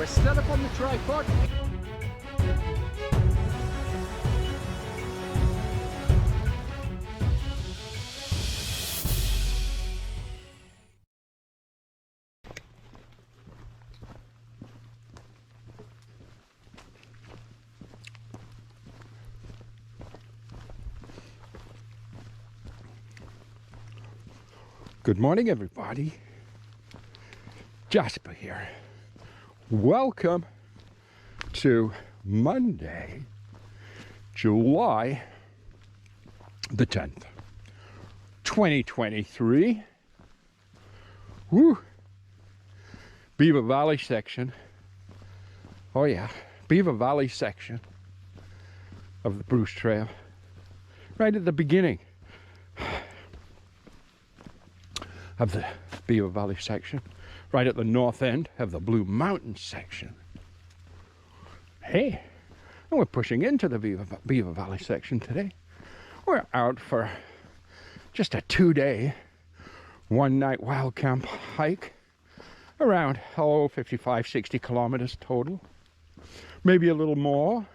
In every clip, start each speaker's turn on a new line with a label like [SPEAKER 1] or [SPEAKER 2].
[SPEAKER 1] We're set up on the tripod. Good morning, everybody. Jasper here. Welcome to Monday, July the 10th, 2023. Woo! Beaver Valley section. Oh yeah, Beaver Valley section of the Bruce Trail. Right at the beginning of the Beaver Valley section, right at the north end of the Blue Mountain section. Hey, and we're pushing into the Beaver Valley section today. We're out for just a 2-day, 1-night wild camp hike, around 55, 60 kilometers total. Maybe a little more,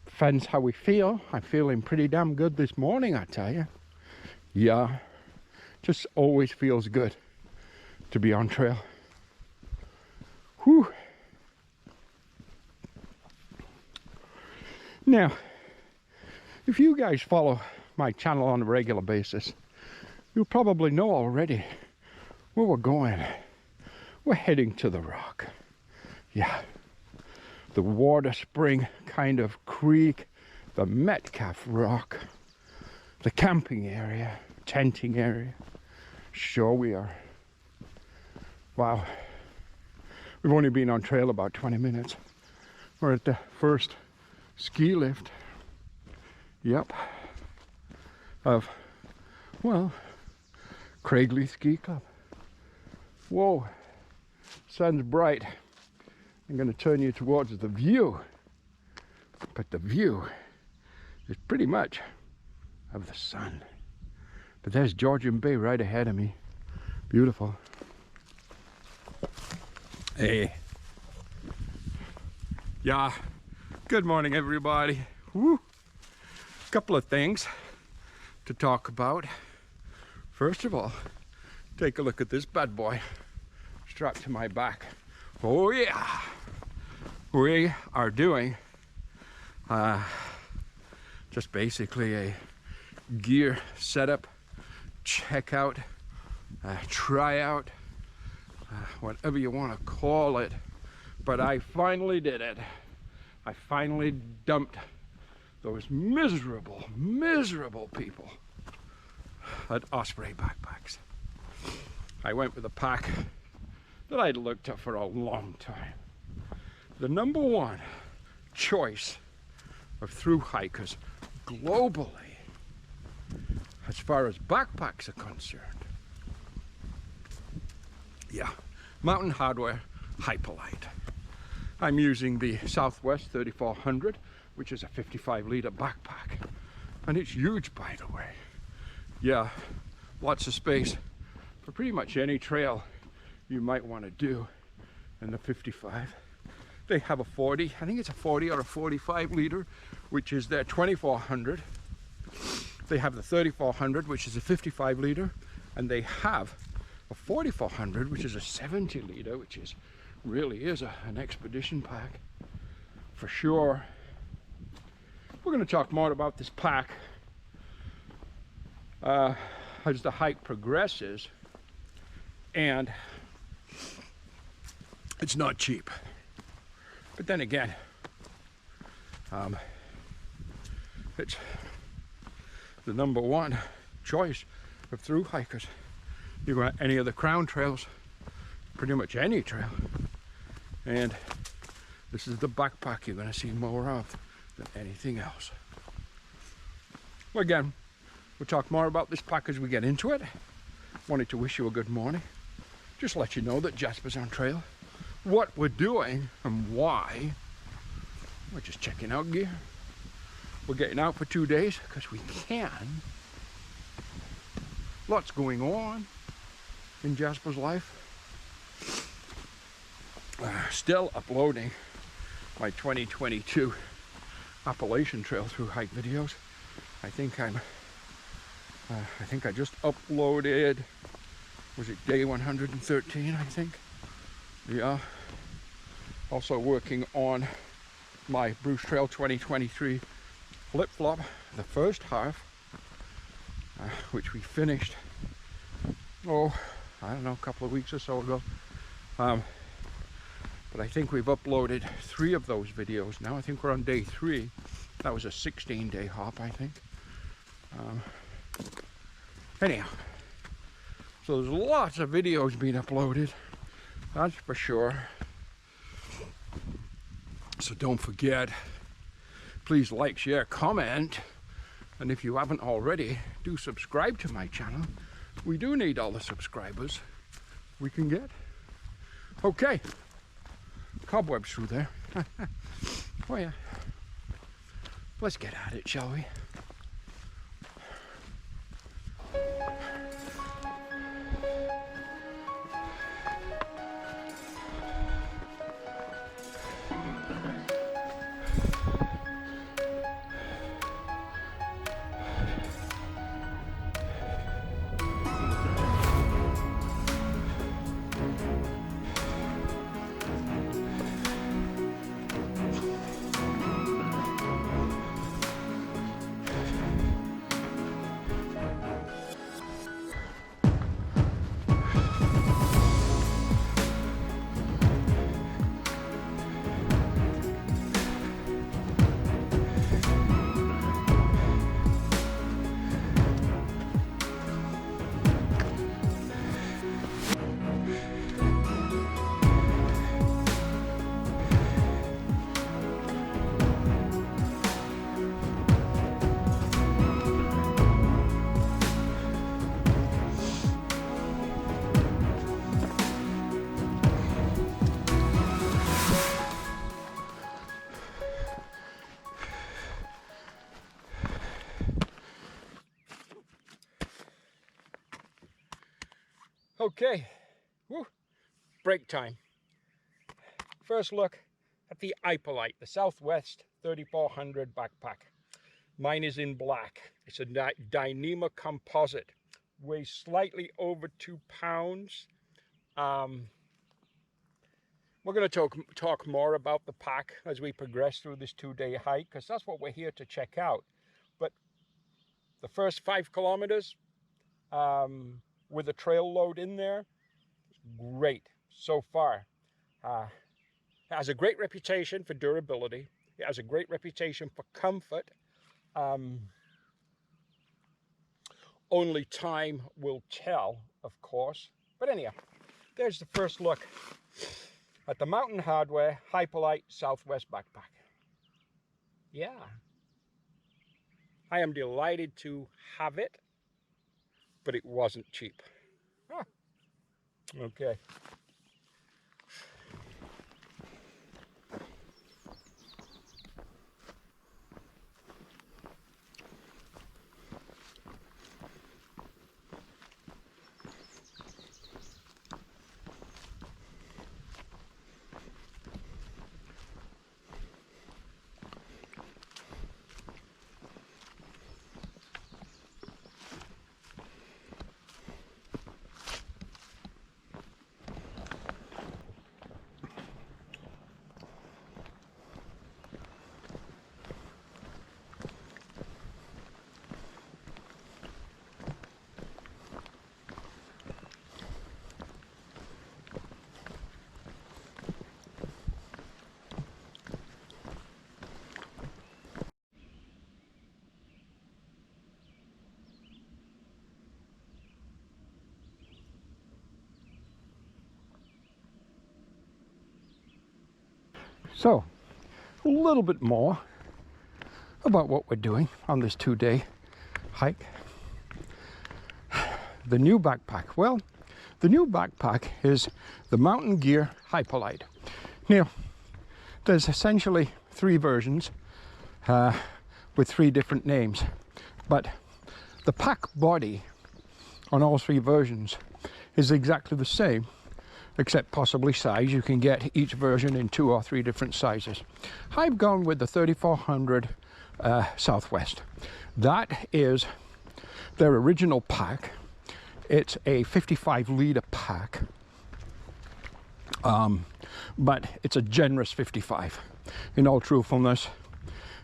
[SPEAKER 1] depends how we feel. I'm feeling pretty damn good this morning, I tell you. Yeah. Just always feels good to be on trail. Whew. Now, if you guys follow my channel on a regular basis, you'll probably know already where we're going. We're heading to the rock. Yeah, the water spring kind of creek, the Metcalf Rock, the camping area, tenting area. Sure we are. Wow. We've only been on trail about 20 minutes. We're at the first ski lift. Yep. Of, well, Craigley Ski Club. Whoa. Sun's bright. I'm going to turn you towards the view. But the view is pretty much of the sun. But there's Georgian Bay right ahead of me. Beautiful. Hey. Yeah. Good morning, everybody. Woo. Couple of things to talk about. First of all, take a look at this bad boy strapped to my back. Oh yeah. We are doing just basically a gear setup, check out, try out, whatever you want to call it. But I finally did it. I finally dumped those miserable people at Osprey Backpacks. I went with a pack that I'd looked at for a long time. The #1 choice of thru hikers globally as far as backpacks are concerned. Yeah, Mountain Hardwear Hyperlight. I'm using the Southwest 3400, which is a 55-liter backpack. And it's huge, by the way. Yeah, lots of space for pretty much any trail you might want to do in the 55. They have a 40, I think it's a 40 or a 45 liter, which is their 2400. They have the 3400, which is a 55 liter, and they have a 4400, which is a 70 liter, which is really is an expedition pack for sure. We're going to talk more about this pack as the hike progresses, and it's not cheap. But then again, it's the #1 choice of thru hikers. You go on any of the crown trails, pretty much any trail, and this is the backpack you're going to see more of than anything else. Well, again, we'll talk more about this pack as we get into it. Wanted to wish you a good morning. Just let you know that Jasper's on trail, what we're doing and why. We're just checking out gear. We're getting out for 2 days because we can. Lots going on in Jasper's life. Still uploading my 2022 Appalachian Trail through hike videos. I think I just uploaded, was it day 113, I think? Yeah. Also working on my Bruce Trail 2023 flip-flop, the first half, which we finished, I don't know, a couple of weeks or so ago. But I think we've uploaded 3 of those videos now. I think we're on day 3. That was a 16-day hop, I think. Anyhow, so there's lots of videos being uploaded, that's for sure. So don't forget, please like, share, comment, and if you haven't already, do subscribe to my channel. We do need all the subscribers we can get. Okay, cobwebs through there. Oh yeah, let's get at it, shall we? Okay, woo, break time. First look at the Ipolite, the Southwest 3400 backpack. Mine is in black. It's a Dyneema composite. Weighs slightly over 2 pounds. We're going to talk more about the pack as we progress through this 2-day hike, because that's what we're here to check out. But the first 5 kilometers, with a trail load in there, great so far. It has a great reputation for durability. It has a great reputation for comfort. Only time will tell, of course. But anyhow, there's the first look at the Mountain Hardwear Ipolite Southwest backpack. Yeah, I am delighted to have it, but it wasn't cheap. Huh. Okay. So, a little bit more about what we're doing on this 2-day hike. The new backpack. Well, the new backpack is the Mountain Gear Ipolite. Now, there's essentially 3 versions with 3 different names, but the pack body on all 3 versions is exactly the same. except possibly size. You can get each version in 2 or 3 different sizes. I've gone with the 3400 Southwest. That is their original pack. It's a 55-litre pack, but it's a generous 55. In all truthfulness,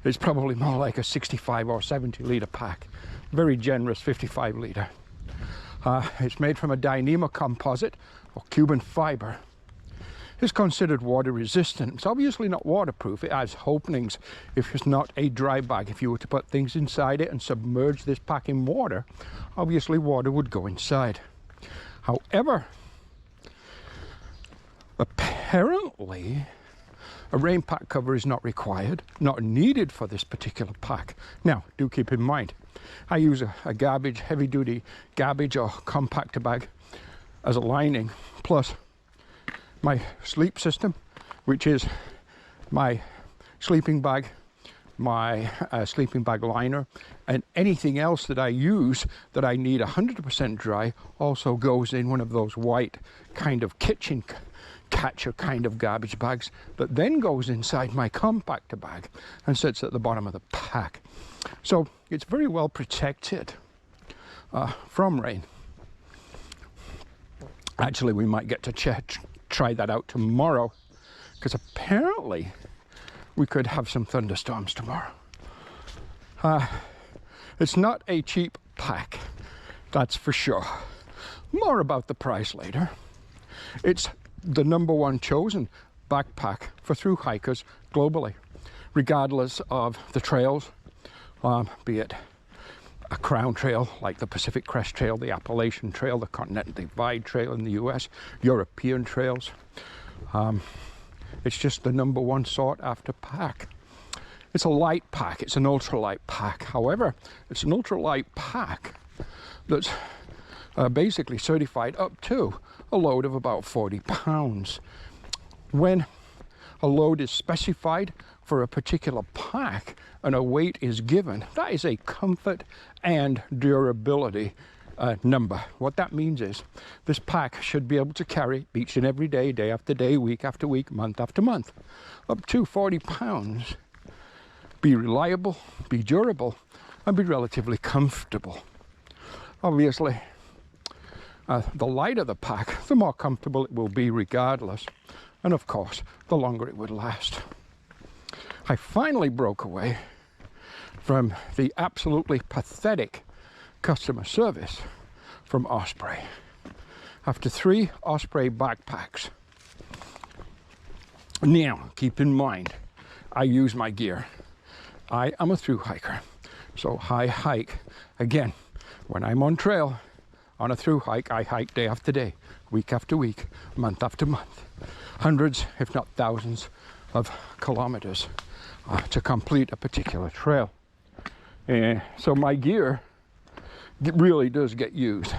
[SPEAKER 1] it's probably more like a 65 or 70-litre pack. Very generous 55-litre. It's made from a Dyneema composite or Cuban fiber. It's considered water resistant. It's obviously not waterproof. It has openings if it's not a dry bag. If you were to put things inside it and submerge this pack in water, obviously water would go inside. However, apparently a rain pack cover is not required, not needed for this particular pack. Now, do keep in mind, I use a garbage, heavy-duty garbage or compactor bag as a lining, plus my sleep system, which is my sleeping bag, my sleeping bag liner, and anything else that I use that I need 100% dry also goes in one of those white kind of kitchen catcher kind of garbage bags that then goes inside my compactor bag and sits at the bottom of the pack. So it's very well protected from rain. Actually, we might get to try that out tomorrow, because apparently we could have some thunderstorms tomorrow. It's not a cheap pack, that's for sure. More about the price later. It's the #1 chosen backpack for through hikers globally, regardless of the trails, be it a crown trail like the Pacific Crest Trail, the Appalachian Trail, the Continental Divide Trail in the US, European trails. It's just the #1 sought after pack. It's a light pack, it's an ultralight pack. However, it's an ultralight pack that's basically certified up to a load of about 40 pounds. When a load is specified for a particular pack and a weight is given, that is a comfort and durability number. What that means is this pack should be able to carry each and every day, day after day, week after week, month after month, up to 40 pounds. Be reliable, be durable, and be relatively comfortable. Obviously, the lighter the pack, the more comfortable it will be regardless. And of course, the longer it would last. I finally broke away from the absolutely pathetic customer service from Osprey. After 3 Osprey backpacks. Now, keep in mind, I use my gear. I am a through hiker. So I hike, again, when I'm on trail, on a through hike, I hike day after day, week after week, month after month. Hundreds, if not thousands, of kilometers to complete a particular trail. So my gear really does get used.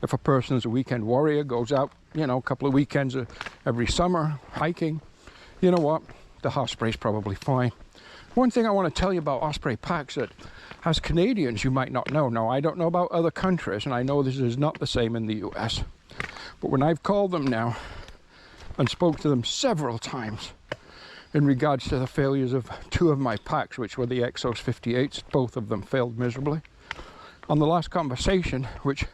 [SPEAKER 1] If a person's a weekend warrior, goes out, you know, a couple of weekends every summer hiking, you know what, the Osprey's probably fine. One thing I want to tell you about Osprey packs that as Canadians you might not know. Now, I don't know about other countries, and I know this is not the same in the US. But when I've called them now and spoke to them several times in regards to the failures of 2 of my packs, which were the Exos 58s, both of them failed miserably. On the last conversation, which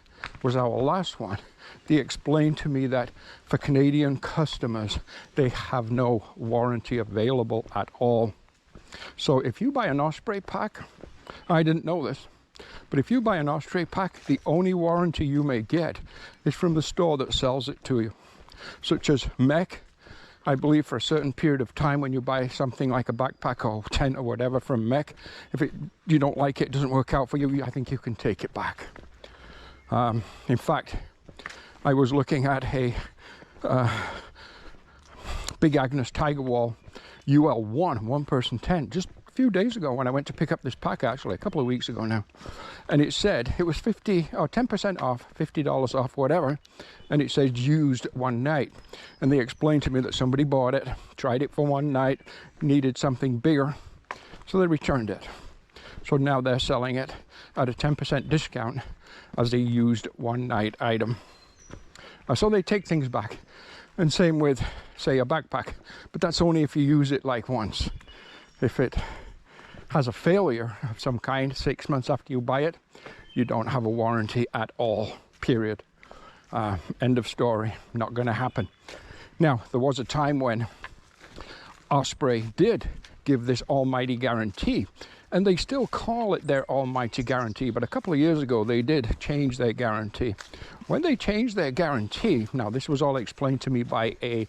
[SPEAKER 1] was our last one, they explained to me that for Canadian customers, they have no warranty available at all. So if you buy an Osprey pack, I didn't know this, but if you buy an Osprey pack, the only warranty you may get is from the store that sells it to you, such as Mech. I believe for a certain period of time when you buy something like a backpack or tent or whatever from Mech, if you don't like it, doesn't work out for you, I think you can take it back. In fact, I was looking at a Big Agnes Tiger Wall UL1 one-person tent just a few days ago when I went to pick up this pack, actually a couple of weeks ago now, and it said it was 50 or 10% off, $50 off, whatever, and it says used 1 night. And they explained to me that somebody bought it, tried it for 1 night, needed something bigger, so they returned it. So now they're selling it at a 10% discount as a used 1 night item. So they take things back. And same with, say, a backpack, but that's only if you use it like once. If it has a failure of some kind 6 months after you buy it, you don't have a warranty at all, period. End of story. Not going to happen. Now, there was a time when Osprey did give this almighty guarantee, and they still call it their almighty guarantee, but a couple of years ago they did change their guarantee. When they changed their guarantee, now this was all explained to me by a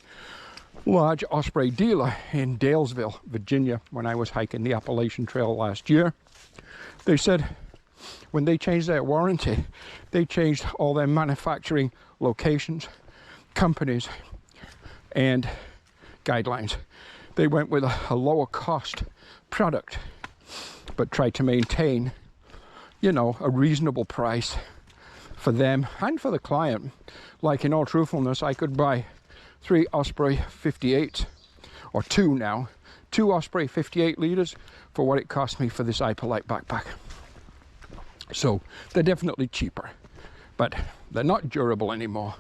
[SPEAKER 1] large Osprey dealer in Dalesville, Virginia, when I was hiking the Appalachian Trail last year. They said when they changed their warranty, they changed all their manufacturing locations, companies, and guidelines. They went with a lower cost product, but tried to maintain, you know, a reasonable price for them and for the client. Like, in all truthfulness, I could buy 3 Osprey 58s, or 2 now, 2 Osprey 58 liters for what it cost me for this Hyperlite backpack. So they're definitely cheaper, but they're not durable anymore.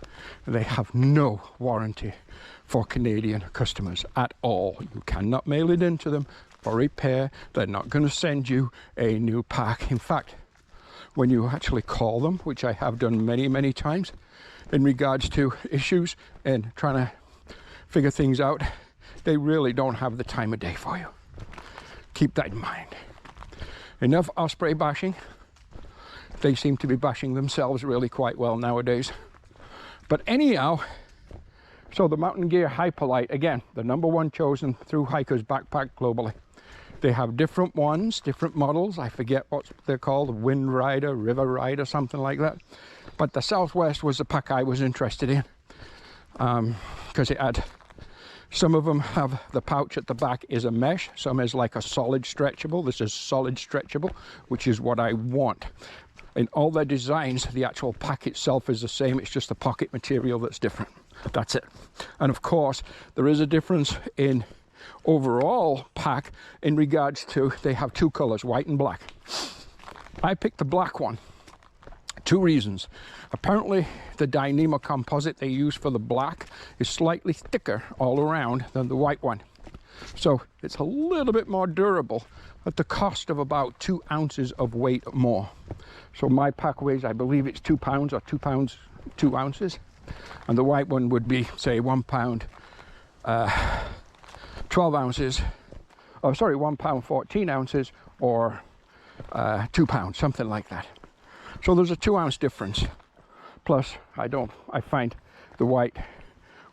[SPEAKER 1] They have no warranty for Canadian customers at all. You cannot mail it into them for repair. They're not going to send you a new pack. In fact, when you actually call them, which I have done many, many times in regards to issues and trying to figure things out, they really don't have the time of day for you. Keep that in mind. Enough Osprey bashing. They seem to be bashing themselves really quite well nowadays. But anyhow, so the Mountain Gear Hyperlite, again, the #1 chosen through hikers backpack globally. They have different ones, different models. I forget what they're called, Wind Rider, River Rider, something like that. But the Southwest was the pack I was interested in, because it had, some of them have the pouch at the back is a mesh, some is like a solid stretchable. This is solid stretchable, which is what I want. In all their designs, the actual pack itself is the same, it's just the pocket material that's different. That's it. And of course, there is a difference in overall pack in regards to, they have 2 colors, white and black. I picked the black one. 2 reasons. Apparently, the Dyneema composite they use for the black is slightly thicker all around than the white one. So it's a little bit more durable at the cost of about 2 ounces of weight more. So my pack weighs, I believe it's 2 pounds or 2 pounds, 2 ounces. And the white one would be, say, 1 pound, 12 ounces, oh sorry, 1 pound 14 ounces, or 2 pounds, something like that. So there's a 2 ounce difference. Plus, I find the white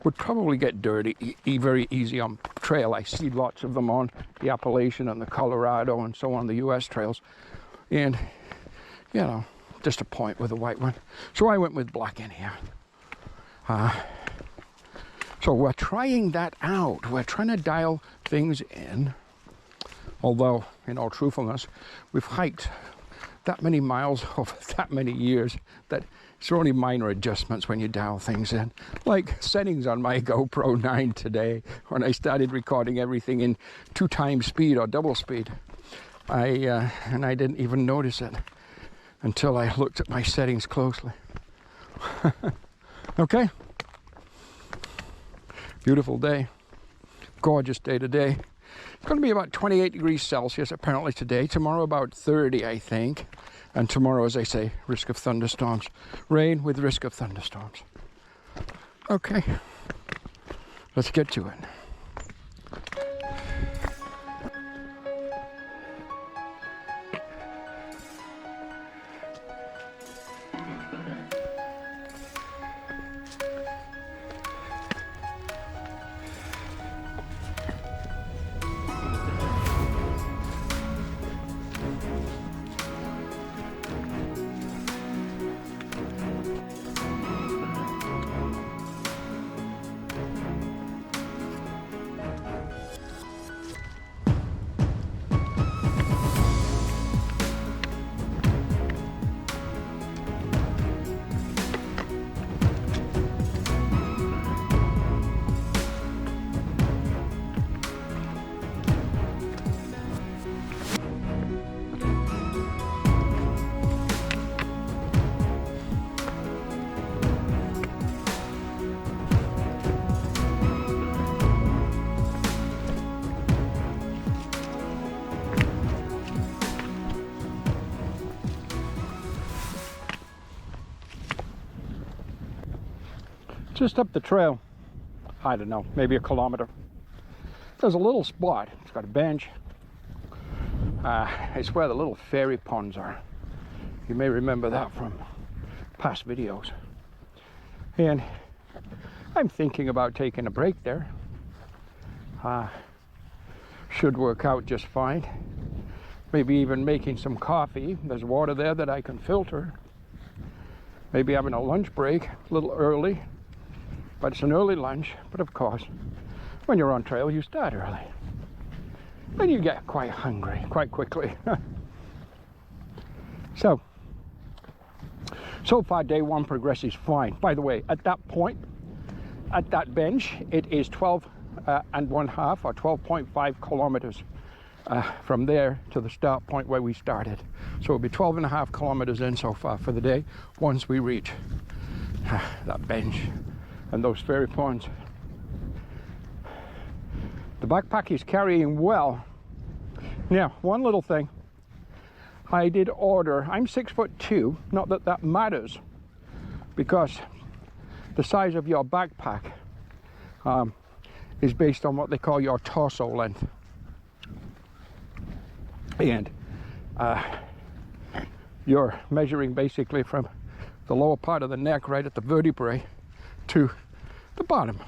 [SPEAKER 1] would probably get dirty very easy on trail. I see lots of them on the Appalachian and the Colorado and so on, the US trails. And, you know, just a point with the white one. So I went with black in here. So we're trying that out. We're trying to dial things in. Although, in all truthfulness, we've hiked that many miles over that many years that it's only minor adjustments when you dial things in. Like settings on my GoPro 9 today, when I started recording everything in 2 times speed or double speed. And I didn't even notice it until I looked at my settings closely. Okay. Beautiful day. Gorgeous day today. It's going to be about 28 degrees Celsius apparently today. Tomorrow about 30, I think. And tomorrow, as I say, risk of thunderstorms. Rain with risk of thunderstorms. Okay. Let's get to it. Just up the trail, I don't know, maybe a kilometer, there's a little spot. It's got a bench. It's where the little fairy ponds are. You may remember that from past videos. And I'm thinking about taking a break there. Should work out just fine. Maybe even making some coffee. There's water there that I can filter. Maybe having a lunch break a little early. But it's an early lunch. But of course, when you're on trail, you start early. And you get quite hungry quite quickly. So far day one progresses fine. By the way, at that point, at that bench, it is 12 and 1/2 or 12.5 kilometers from there to the start point where we started. So it'll be 12.5 kilometers in so far for the day once we reach that bench and those fairy ponds. The backpack is carrying well. Now, one little thing. I did order, I'm 6'2", not that that matters, because the size of your backpack is based on what they call your torso length. And you're measuring basically from the lower part of the neck, right at the vertebrae, to the bottom,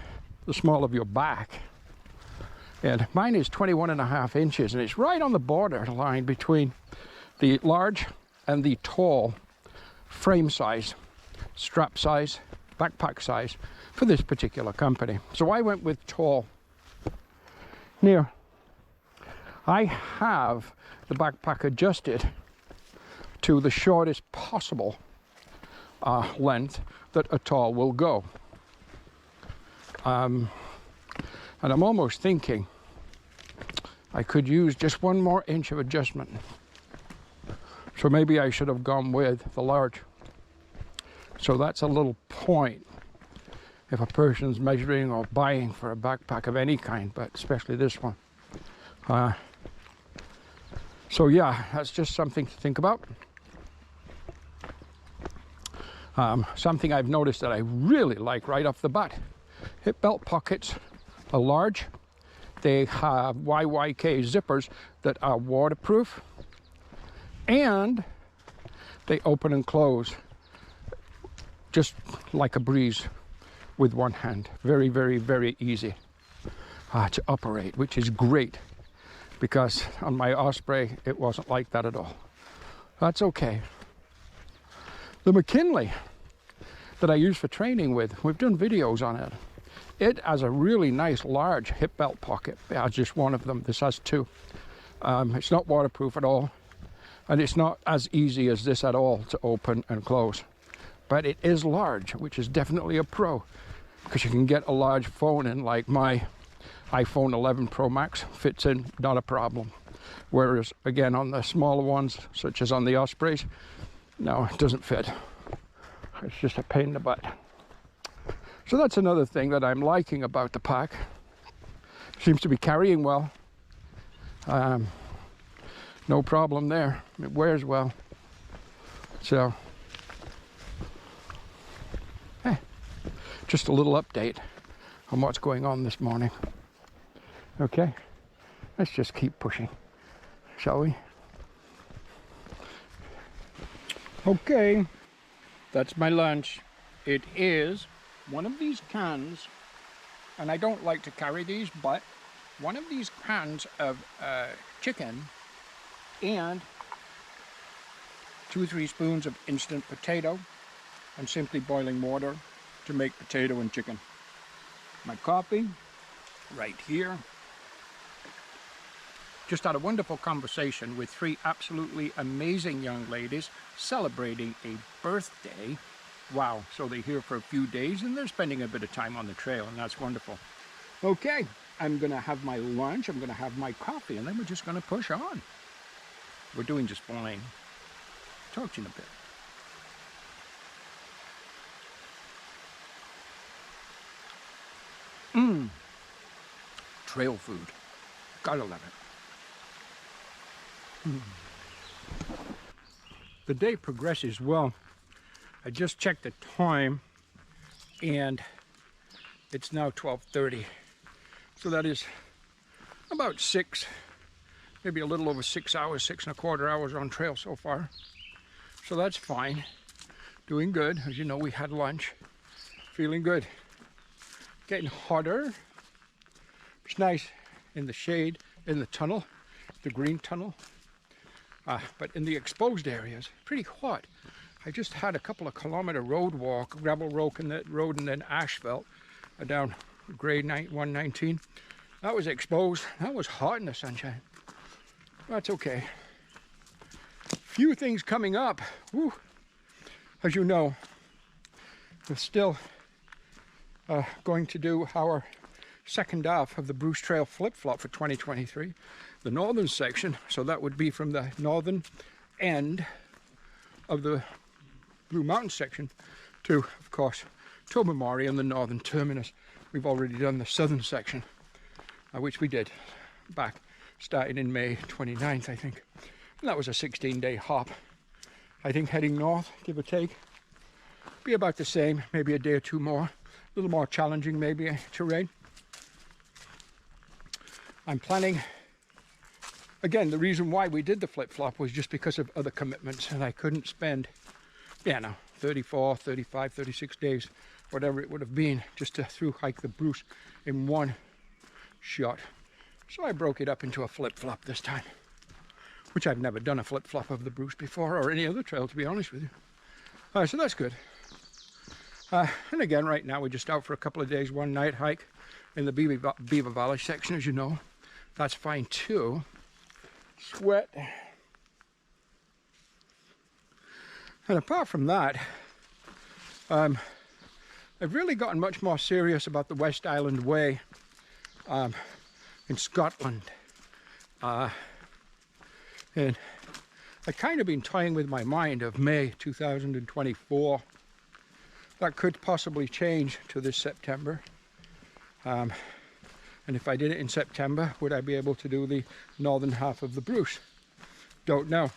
[SPEAKER 1] the small of your back. And mine is 21.5 inches, and it's right on the border line between the large and the tall frame size, strap size, backpack size for this particular company. So I went with tall. Now, I have the backpack adjusted to the shortest possible length that a tall will go. And I'm almost thinking I could use just 1 more inch of adjustment. So maybe I should have gone with the large. So that's a little point if a person's measuring or buying for a backpack of any kind, but especially this one. So yeah, that's just something to think about. Something I've noticed that I really like right off the bat. Hip belt pockets are large. They have YYK zippers that are waterproof. And they open and close just like a breeze with one hand. Very, very, very easy to operate, which is great, because on my Osprey it wasn't like that at all. That's okay. The McKinley that I use for training with, we've done videos on it. It has a really nice large hip belt pocket. It has just one of them. This has 2. It's not waterproof at all. And it's not as easy as this at all to open and close. But it is large, which is definitely a pro, because you can get a large phone in, like my iPhone 11 Pro Max fits in, not a problem. Whereas, again, on the smaller ones, such as on the Ospreys, no, it doesn't fit. It's just a pain in the butt. So that's another thing that I'm liking about the pack. Seems to be carrying well. No problem there. It wears well. So, just a little update on what's going on this morning. Okay, let's just keep pushing, shall we? Okay, that's my lunch. It is one of these cans, and I don't like to carry these, but one of these cans of chicken and 2 or 3 spoons of instant potato and simply boiling water to make potato and chicken. My coffee right here. Just had a wonderful conversation with 3 absolutely amazing young ladies celebrating a birthday. Wow, so they're here for a few days and they're spending a bit of time on the trail, and that's wonderful. Okay, I'm gonna have my lunch, I'm gonna have my coffee, and then we're just gonna push on. We're doing just fine. Talk to you in a bit. Trail food. Gotta love it. The day progresses well. I just checked the time, and It's now 12:30. So that is about 6, maybe a little over 6 hours, 6¼ hours on trail so far. So that's fine. Doing good. As you know, we had lunch. Feeling good. Getting hotter. It's nice in the shade, in the tunnel, the green tunnel. But in the exposed areas, pretty hot. I just had a couple of kilometer road walk, gravel road and then asphalt down grade 119. That was exposed. That was hot in the sunshine. That's okay. Few things coming up. Woo. As you know, we're still going to do our second half of the Bruce Trail flip-flop for 2023. The northern section, so that would be from the northern end of the Blue Mountain section to, of course, Tobermory and the northern terminus. We've already done the southern section, which we did back starting in May 29th, I think. And that was a 16-day hop. I think heading north, give or take, be about the same, maybe a day or two more. A little more challenging, maybe, terrain. I'm planning, again, the reason why we did the flip-flop was just because of other commitments, and I couldn't spend, 34, 35, 36 days, whatever it would have been, just to through hike the Bruce in one shot. So I broke it up into a flip-flop this time, which I've never done a flip-flop of the Bruce before, or any other trail, to be honest with you. So that's good. And again, right now we're just out for a couple of days, one night hike in the Beaver Valley section, as you know. That's fine too. Sweat. And apart from that, I've really gotten much more serious about the West Island Way in Scotland. And I've kind of been toying with my mind of May 2024. That could possibly change to this September. And if I did it in September, would I be able to do the northern half of the Bruce? Don't know.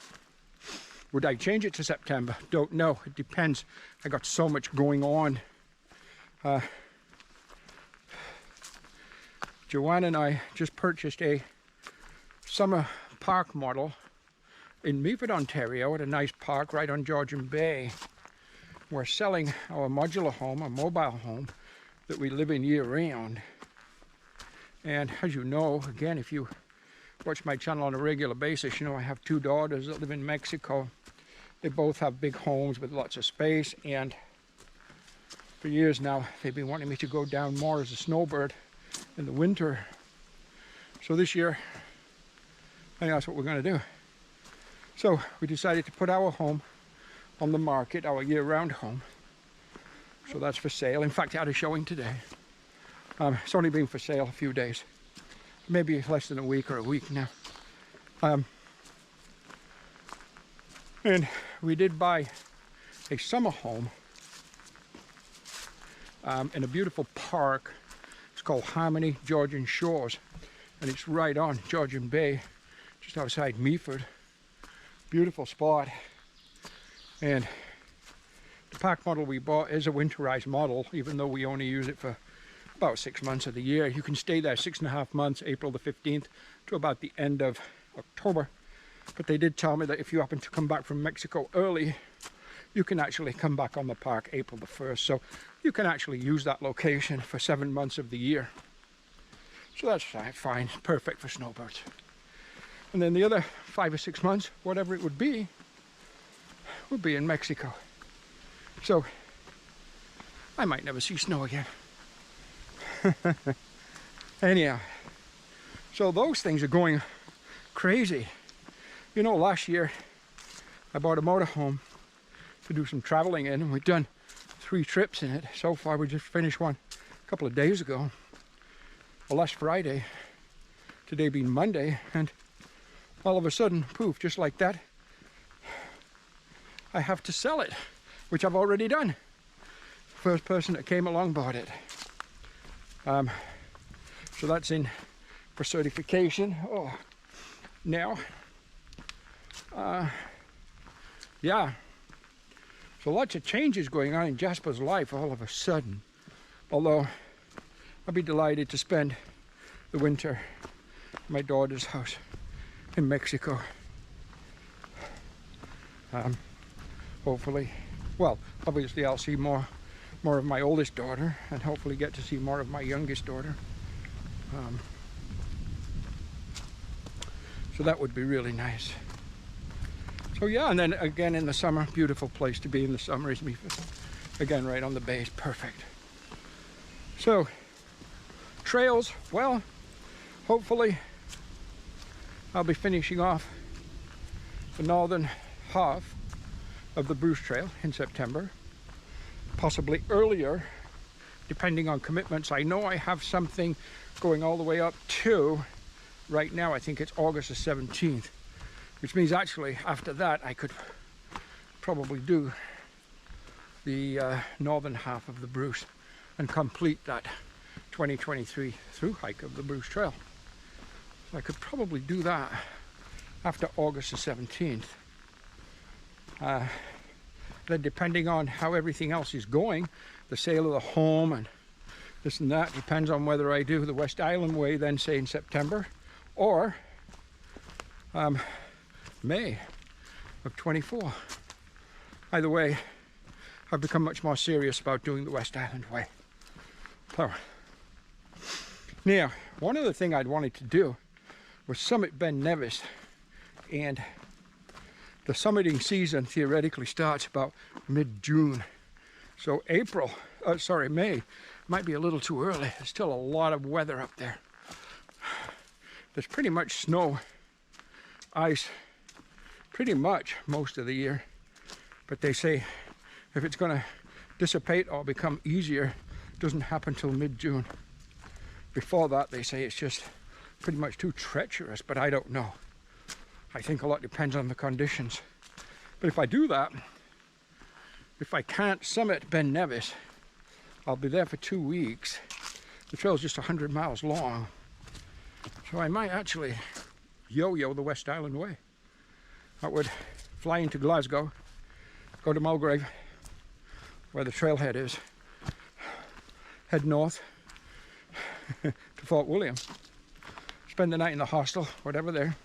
[SPEAKER 1] Would I change it to September? Don't know. It depends. I got so much going on. Joanne and I just purchased a summer park model in Meaford, Ontario, at a nice park right on Georgian Bay. We're selling our modular home, a mobile home, that we live in year-round. And as you know, again, if you watch my channel on a regular basis, you know I have 2 daughters that live in Mexico. They both have big homes with lots of space, and for years now they've been wanting me to go down more as a snowbird in the winter. So this year, I think that's what we're going to do. So we decided to put our home on the market, our year-round home. So that's for sale. In fact, I had a showing today. It's only been for sale a few days, maybe less than a week or a week now. And we did buy a summer home in a beautiful park. It's called Harmony Georgian Shores, and it's right on Georgian Bay, just outside Meaford. Beautiful spot. And the park model we bought is a winterized model, even though we only use it for about 6 months of the year. You can stay there 6.5 months, April the 15th to about the end of October. But they did tell me that if you happen to come back from Mexico early, you can actually come back on the park April the 1st. So you can actually use that location for 7 months of the year. So that's fine, perfect for snowbirds. And then the other 5 or 6 months, whatever it would be in Mexico. So I might never see snow again. Anyhow, so those things are going crazy. You know, last year I bought a motorhome to do some traveling in, and we've done 3 trips in it. So far we just finished one a couple of days ago. Well, last Friday, today being Monday, and all of a sudden, poof, just like that, I have to sell it, which I've already done. First person that came along bought it. So that's in for certification. Oh, now, yeah. So lots of changes going on in Jasper's life all of a sudden. Although I'll be delighted to spend the winter at my daughter's house in Mexico. Hopefully, well, obviously I'll see more of my oldest daughter, and hopefully get to see more of my youngest daughter. So that would be really nice. So yeah, and then again in the summer, beautiful place to be in the summer is Beaver. Again, right on the bay is perfect. So, trails, well, hopefully I'll be finishing off the northern half of the Bruce Trail in September, possibly earlier, depending on commitments. I know I have something going all the way up to, right now I think it's August the 17th, which means actually after that I could probably do the northern half of the Bruce and complete that 2023 through hike of the Bruce Trail. So I could probably do that after August the 17th. Then depending on how everything else is going, the sale of the home and this and that, depends on whether I do the West Island Way then, say in September, or May of 24. Either way, I've become much more serious about doing the West Island Way. So, now, one other thing I'd wanted to do was summit Ben Nevis, and the summiting season theoretically starts about mid-June. So May might be a little too early. There's still a lot of weather up there. There's pretty much snow, ice, pretty much most of the year. But they say if it's going to dissipate or become easier, it doesn't happen till mid-June. Before that, they say it's just pretty much too treacherous, but I don't know. I think a lot depends on the conditions. But if I do that, if I can't summit Ben Nevis, I'll be there for 2 weeks. The trail's just 100 miles long. So I might actually yo-yo the West Island Way. I would fly into Glasgow, go to Mulgrave, where the trailhead is, head north to Fort William, spend the night in the hostel, whatever there,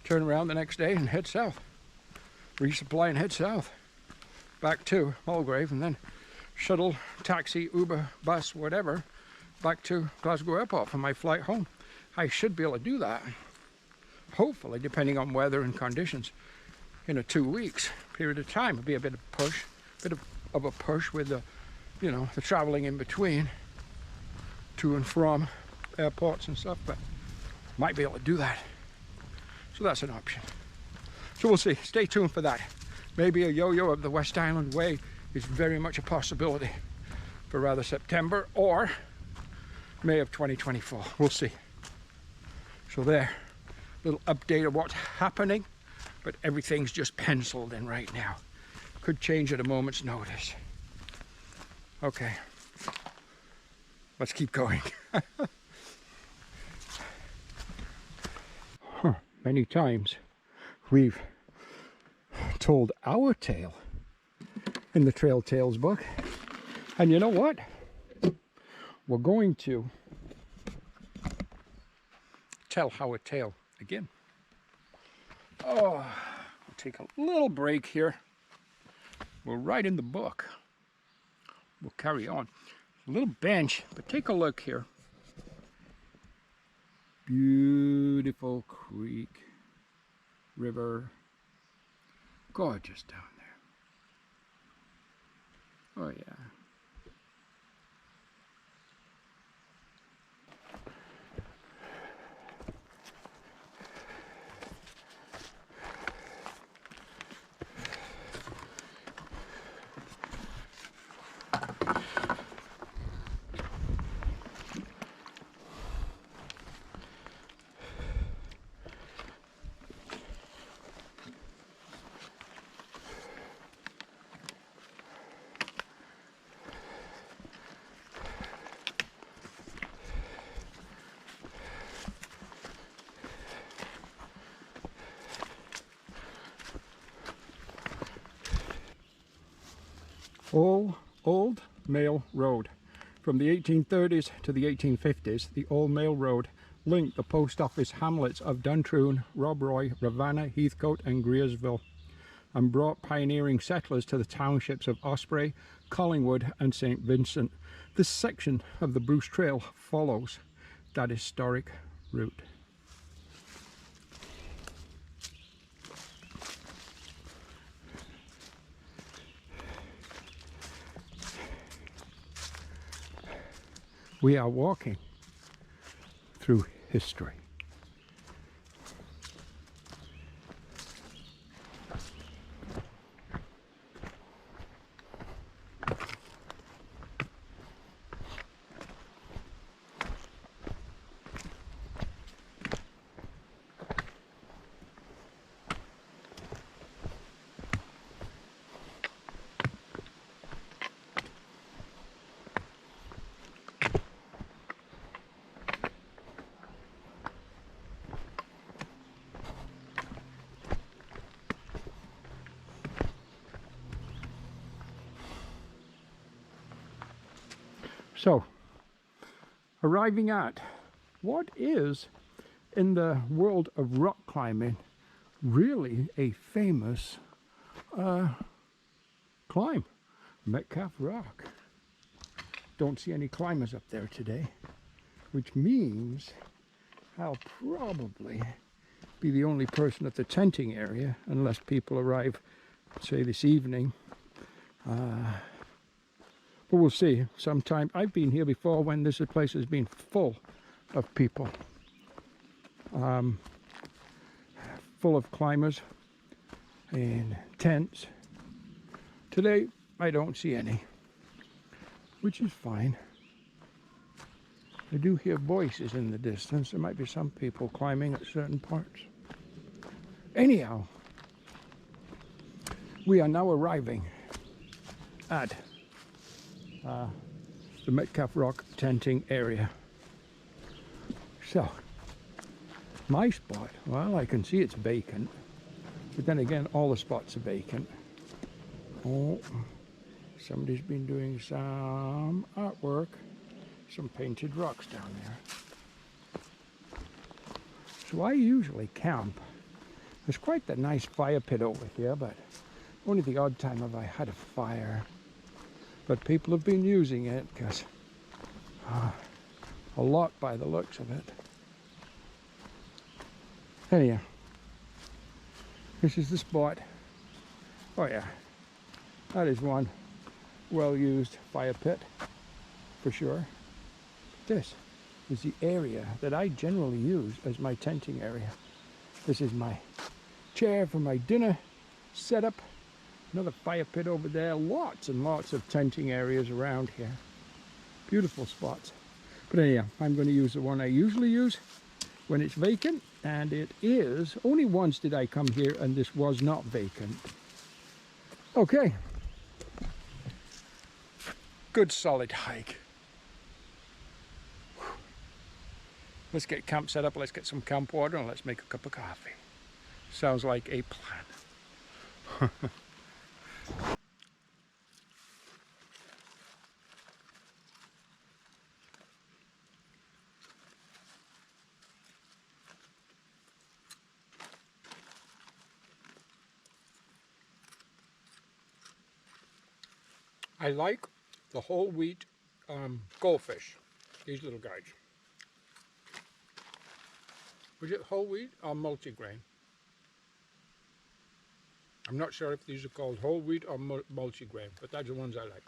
[SPEAKER 1] turn around the next day and head south, resupply and head south, back to Mulgrave, and then shuttle, taxi, Uber, bus, whatever, back to Glasgow Airport for my flight home. I should be able to do that, hopefully, depending on weather and conditions, in a 2 weeks period of time. It'll be a bit of a push with the, the traveling in between to and from airports and stuff, but might be able to do that. So that's an option. So we'll see. Stay tuned for that. Maybe a yo-yo of the West Island Way is very much a possibility for rather September or May of 2024. We'll see. So there, little update of what's happening, but everything's just penciled in right now. Could change at a moment's notice. Okay, let's keep going. Many times we've told our tale in the Trail Tales book, and you know what? We're going to tell our tale again. Oh, we'll take a little break here. We're right in the book. We'll carry on. A little bench, but take a look here. Beautiful creek, river, gorgeous down there. Oh yeah. Old Mail Road. From the 1830s to the 1850s, the old mail road linked the post office hamlets of Duntroon, Robroy, Ravenna, Heathcote and Greersville, and brought pioneering settlers to the townships of Osprey, Collingwood and St. Vincent. This section of the Bruce Trail follows that historic route. We are walking through history. So, arriving at what is, in the world of rock climbing, really a famous climb, Metcalf Rock. Don't see any climbers up there today, which means I'll probably be the only person at the tenting area, unless people arrive, say, this evening. But we'll see. Sometime I've been here before when this place has been full of people, full of climbers and tents. Today I don't see any, which is fine. I do hear voices in the distance. There might be some people climbing at certain parts. Anyhow, we are now arriving at the Metcalf Rock tenting area. So, my spot, well, I can see it's vacant, but then again, all the spots are vacant. Oh, somebody's been doing some artwork, some painted rocks down there. So I usually camp. There's quite a nice fire pit over here, but only the odd time have I had a fire. But people have been using it because a lot by the looks of it. Anyhow, this is the spot. Oh yeah, that is one well-used fire pit for sure. This is the area that I generally use as my tenting area. This is my chair for my dinner setup. Another fire pit over there. Lots and lots of tenting areas around here. Beautiful spots. But anyhow, I'm going to use the one I usually use when it's vacant. And it is, only once did I come here and this was not vacant. Okay. Good solid hike. Let's get camp set up, let's get some camp water, and let's make a cup of coffee. Sounds like a plan. I like the whole wheat goldfish, these little guys. Was it whole wheat or multigrain? I'm not sure if these are called whole wheat or multigrain, but that's the ones I like.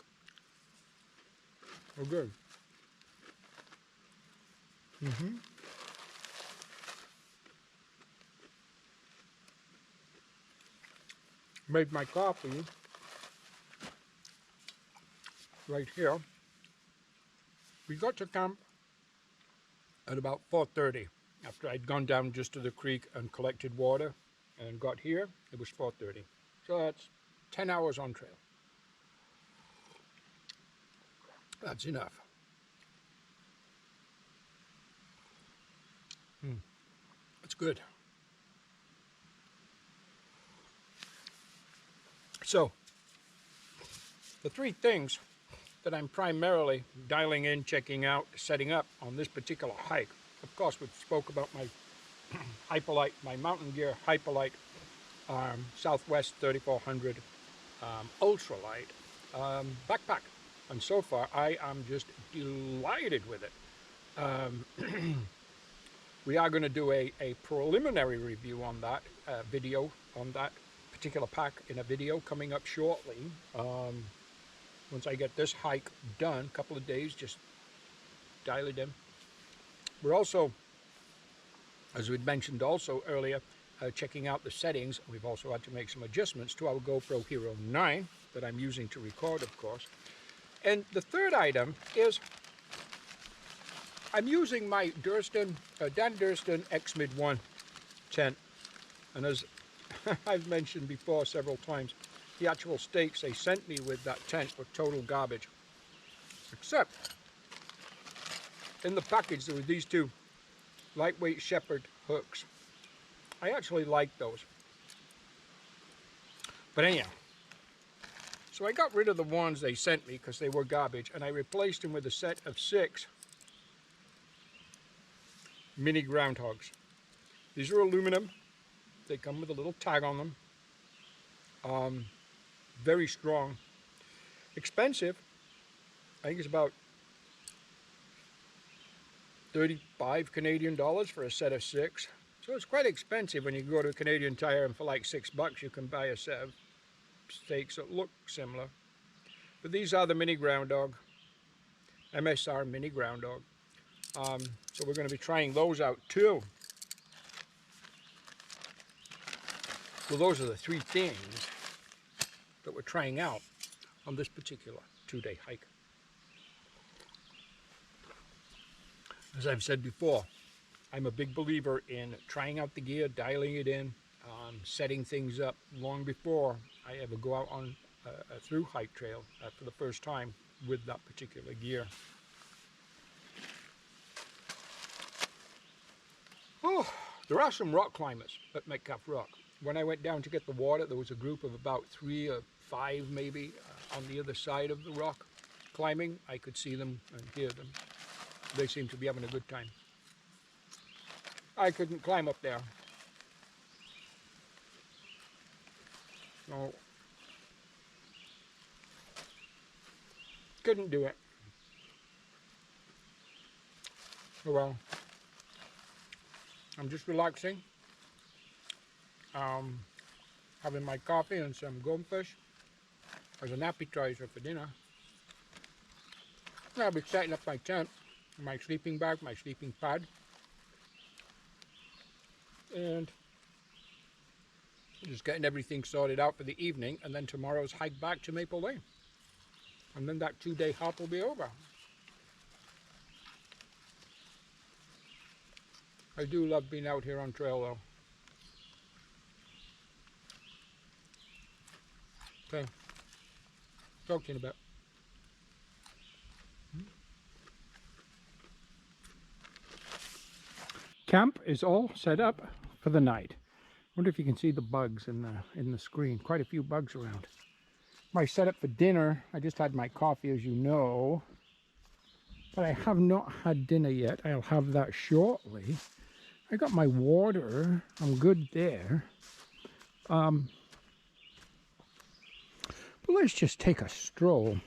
[SPEAKER 1] Oh, good. Made my coffee right here. We got to camp at about 4:30 after I'd gone down just to the creek and collected water and got here. It was 4:30. So that's 10 hours on trail. That's enough. That's good. So, the three things that I'm primarily dialing in, checking out, setting up on this particular hike. Of course, we spoke about my Hyperlite, my mountain gear Hyperlite Southwest 3400 ultralight backpack, and so far I am just delighted with it. We are going to do a preliminary review on that video on that particular pack in a video coming up shortly. Once I get this hike done, a couple of days, just dial it in. We're also, as we'd mentioned also earlier, checking out the settings. We've also had to make some adjustments to our GoPro Hero 9 that I'm using to record, of course. And the third item is I'm using my Dan Durston X-Mid 1 tent. And as I've mentioned before several times, the actual stakes they sent me with that tent were total garbage. Except in the package there were these two lightweight shepherd hooks. I actually like those. But anyhow, so I got rid of the ones they sent me because they were garbage, and I replaced them with a set of 6 mini groundhogs. These are aluminum. They come with a little tag on them. Very strong. Expensive. I think it's about 35 Canadian dollars for a set of 6. So it's quite expensive when you go to a Canadian Tire, and for like $6 you can buy a set of stakes that look similar. But these are the mini ground dog, MSR mini ground dog. So we're going to be trying those out too. So those are the 3 things that we're trying out on this particular 2-day hike. As I've said before, I'm a big believer in trying out the gear, dialing it in, setting things up long before I ever go out on a through hike trail for the first time with that particular gear. Oh, there are some rock climbers at Metcalf Rock. When I went down to get the water, there was a group of about 3 or 5 maybe on the other side of the rock climbing. I could see them and hear them. They seemed to be having a good time. I couldn't climb up there. No. Couldn't do it. Oh well. I'm just relaxing. Having my coffee and some goldfish as an appetizer for dinner. I'll be setting up my tent, my sleeping bag, my sleeping pad. And just getting everything sorted out for the evening, and then tomorrow's hike back to Maple Lane. And then that 2-day hop will be over. I do love being out here on trail though. Okay, talk to you in a bit. Camp is all set up for the night. Wonder if you can see the bugs in the screen. Quite a few bugs around. My setup for dinner, I just had my coffee, as you know, but I have not had dinner yet. I'll have that shortly. I got my water. I'm good there. But let's just take a stroll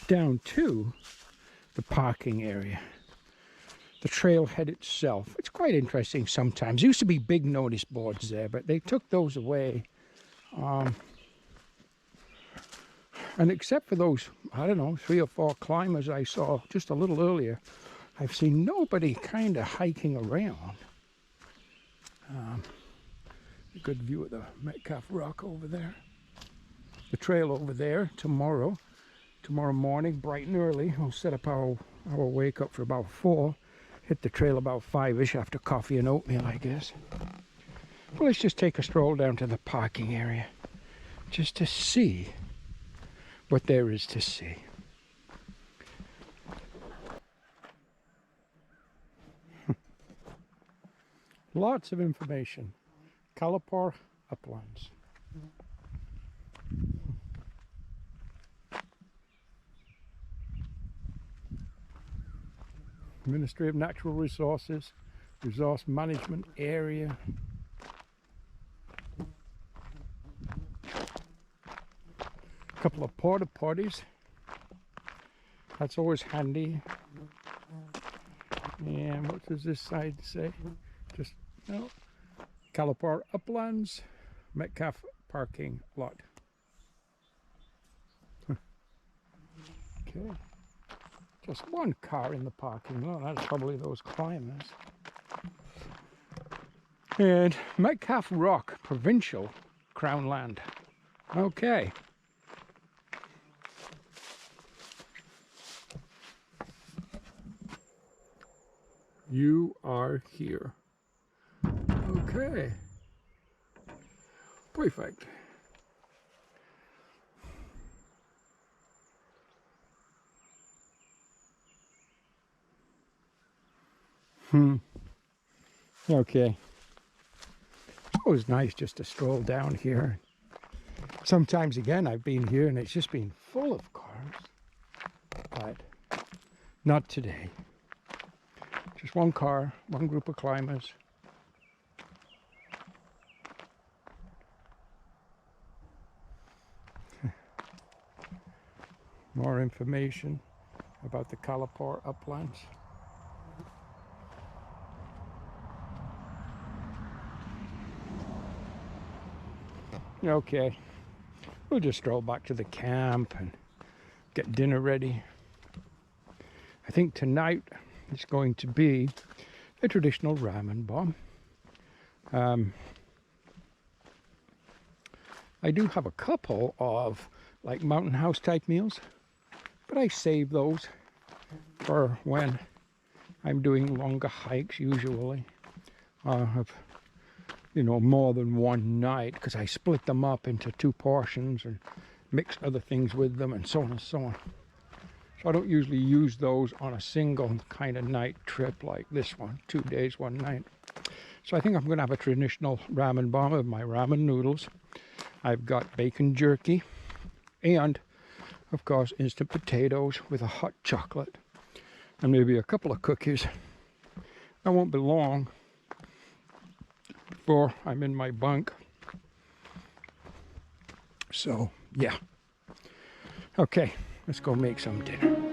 [SPEAKER 1] down to the parking area. The trailhead itself. It's quite interesting sometimes. Used to be big notice boards there, but they took those away. And except for those, I don't know, 3 or 4 climbers I saw just a little earlier, I've seen nobody kind of hiking around. A good view of the Metcalf Rock over there. The trail over there tomorrow morning, bright and early. We'll set up our wake up for about 4. Hit the trail about 5-ish after coffee and oatmeal, I guess. Well, let's just take a stroll down to the parking area just to see what there is to see. Lots of information. Kalapar Uplands. Ministry of Natural Resources, Resource Management Area. A couple of porta potties. That's always handy. And what does this side say? Just, no. Calipar Uplands, Metcalf parking lot. Okay. Just one car in the parking lot. That's probably those climbers. And Metcalf Rock, provincial crown land. Okay. You are here. Okay. Perfect. Okay. It's always nice just to stroll down here. Sometimes again I've been here and it's just been full of cars. But not today. Just one car, one group of climbers. More information about the Calipar Uplands. Okay, we'll just stroll back to the camp and get dinner ready. I think tonight is going to be a traditional ramen bomb. I do have a couple of like mountain house type meals, but I save those for when I'm doing longer hikes usually. Of, you know, more than one night, because I split them up into 2 portions and mix other things with them and so on and so on. So I don't usually use those on a single kind of night trip like this one, 2 days, 1 night. So I think I'm going to have a traditional ramen bomb of my ramen noodles. I've got bacon jerky and, of course, instant potatoes with a hot chocolate and maybe a couple of cookies. That won't be long before I'm in my bunk. So, yeah. Okay, let's go make some dinner.